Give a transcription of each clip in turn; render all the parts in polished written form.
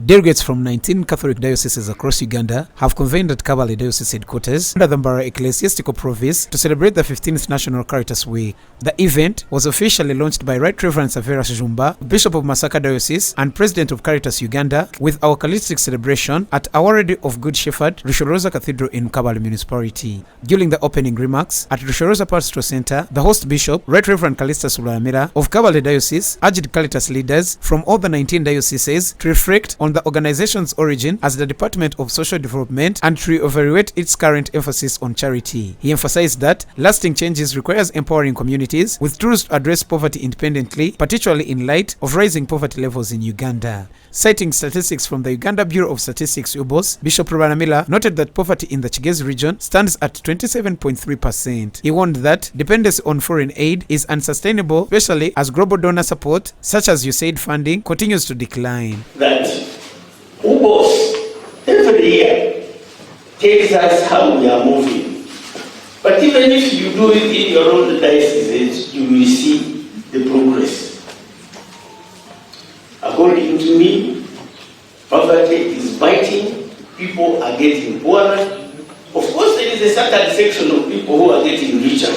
Delegates from 19 Catholic dioceses across Uganda have convened at Kabale Diocese headquarters under the Mbara Ecclesiastical Province to celebrate the 15th National Caritas Week. The event was officially launched by Right Reverend Self-Reliance Jumba, Bishop of Masaka Diocese and President of Caritas Uganda, with our Eucharistic celebration at Our Lady of Good Shepherd, Rushoroza Cathedral in Kabale Municipality. During the opening remarks at Rushoroza Pastoral Center, the host bishop, Right Reverend Kalista Sularamira of Kabale Diocese, urged Caritas leaders from all the 19 dioceses to reflect on the organization's origin as the Department of Social Development and to evaluate its current emphasis on charity. He emphasized that lasting changes requires empowering communities with tools to address poverty independently, particularly in light of rising poverty levels in Uganda. Citing statistics from the Uganda Bureau of Statistics UBOS, Bishop Rubanamila noted that poverty in the Kigezi region stands at 27.3%. He warned that dependency on foreign aid is unsustainable, especially as global donor support, such as USAID funding, continues to decline. That UBOS every year tells us how we are moving. But even if you do it in your own diocese, you will see the progress. According to me, poverty is biting, people are getting poorer. Of course, there is a certain section of people who are getting richer.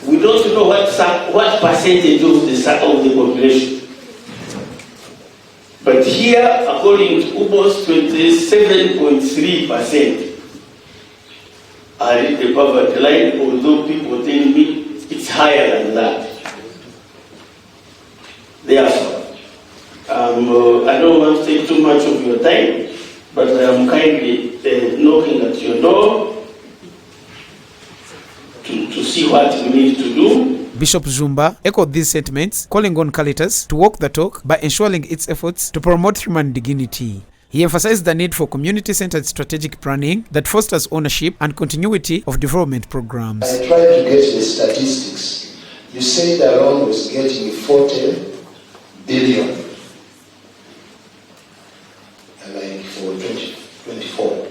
We don't know what percentage of the population. But here, according to UBOS, 27.3% are in the poverty line, although people tell me it's higher than that. Therefore, I don't want to take too much of your time, but I am kindly knocking at your door to see what we need to do. Bishop Jumba echoed these sentiments, calling on Caritas to walk the talk by ensuring its efforts to promote human dignity. He emphasized the need for community-centered strategic planning that fosters ownership and continuity of development programs. I tried to get the statistics. You said alone was getting 40 billion. Like for 2024,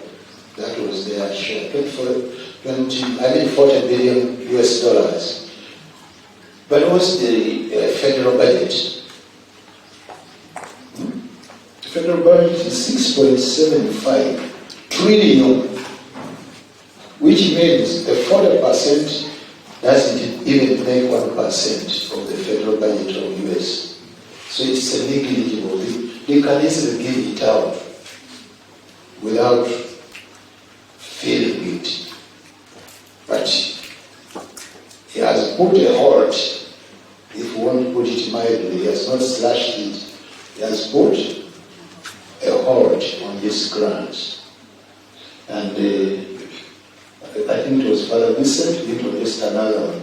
that was their share. 40 billion US dollars. But what's the federal budget? The federal budget is 6.75 trillion, which means the 40% doesn't even make 1% of the federal budget of US. So it's a negligible. They can easily give it out without feeling it. But he has put a halt, if you want to put it mildly, he has not slashed it. He has put a halt on these grants. And I think it was Father Vincent who introduced another one.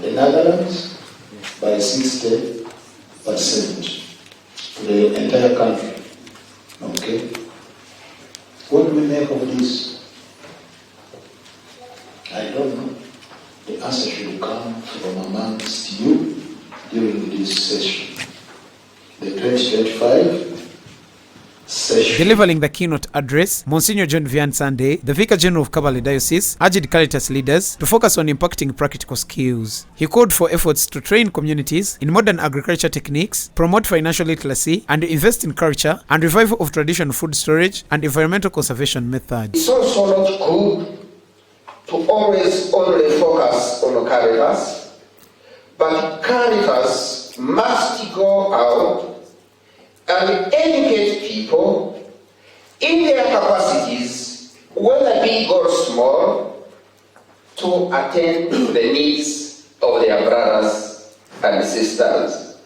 The Netherlands by 60% to the entire country. Okay? What do we make of this? I don't know. The answer should come from amongst you during this session. The 2025 session. Delivering the keynote address, Monsignor John Vian Sunday, the Vicar General of Kabale Diocese, urged Caritas leaders to focus on impacting practical skills. He called for efforts to train communities in modern agriculture techniques, promote financial literacy, and invest in culture and revival of traditional food storage and environmental conservation methods. It's also not good to always only focus on Caritas, but Caritas must go out and educate people in their capacities, whether big or small, to attend to the needs of their brothers and sisters.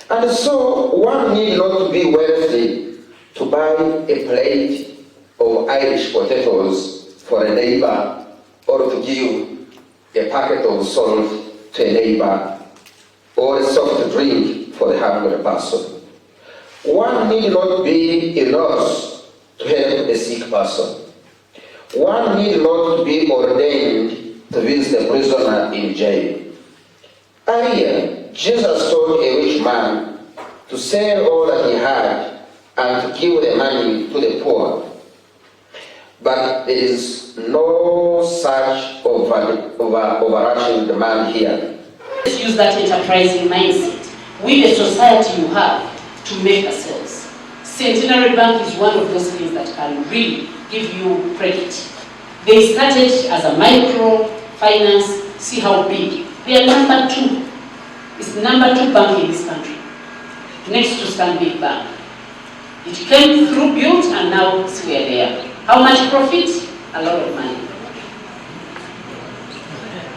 And so one need not to be wealthy to buy a plate of Irish potatoes for a neighbor, or to give a packet of salt to a neighbor, or a soft drink for the hungry person. One need not be a nurse to help a sick person. One need not be ordained to visit a prisoner in jail. Earlier, Jesus told a rich man to sell all that he had and to give the money to the poor. But there is no such overarching demand here. Let's use that enterprising mindset with the society you have to to make a sales. Centenary Bank is one of those things that can really give you credit. They started as a micro finance, see how big. They are number 2. It's the number 2 bank in this country, next to Stanbic Bank. It came through built and now it's where they are. How much profit? A lot of money.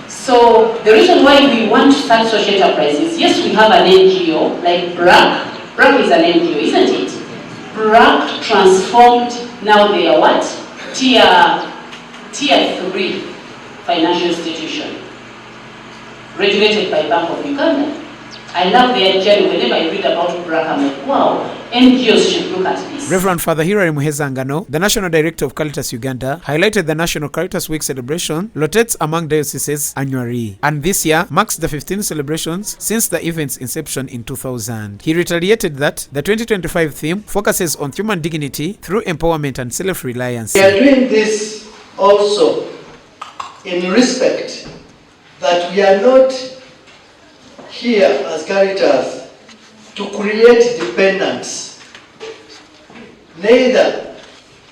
So the reason why we want to start social enterprises, yes, we have an NGO like BRAC. BRAC is an NGO, isn't it? BRAC transformed, now they are what? Tier 3 financial institution, regulated by Bank of Uganda. I love their journey. Whenever I read about BRAC, I'm like, wow, NGOs should look at this. Reverend Father Hilary Muhezangano, the National Director of Caritas Uganda, highlighted the National Caritas Week celebration rotates among dioceses annually, and this year marks the 15th celebrations since the event's inception in 2000. He reiterated that the 2025 theme focuses on human dignity through empowerment and self-reliance. We are doing this also in respect that we are not here as Caritas to create dependence, neither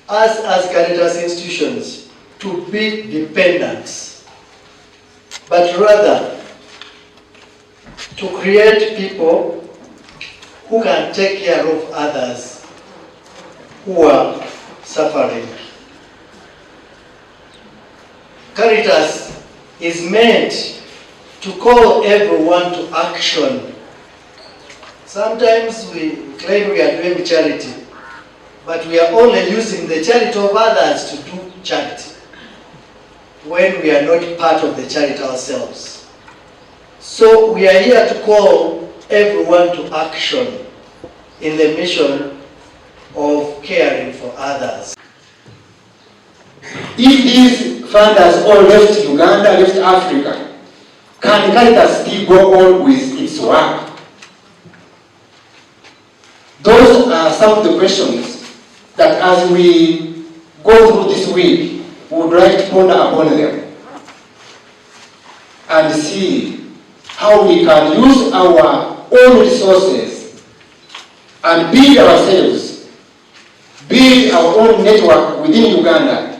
us as Caritas institutions to be dependents, but rather to create people who can take care of others who are suffering. Caritas is meant to call everyone to action. Sometimes we claim we are doing charity, but we are only using the charity of others to do charity when we are not part of the charity ourselves. So we are here to call everyone to action in the mission of caring for others. If these funders all left Uganda, left Africa, can Caritas still go on with its work? Those are some of the questions that as we go through this week, we would like to ponder upon them and see how we can use our own resources and build ourselves, build our own network within Uganda,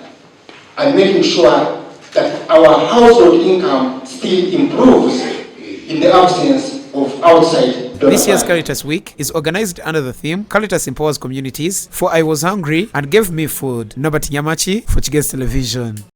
and making sure that our household income still improves in the absence of outside donor. This year's Caritas Week is organized under the theme Caritas Empowers Communities, for I was hungry and gave me food. Norbert Nyamachi for Kigezi Television.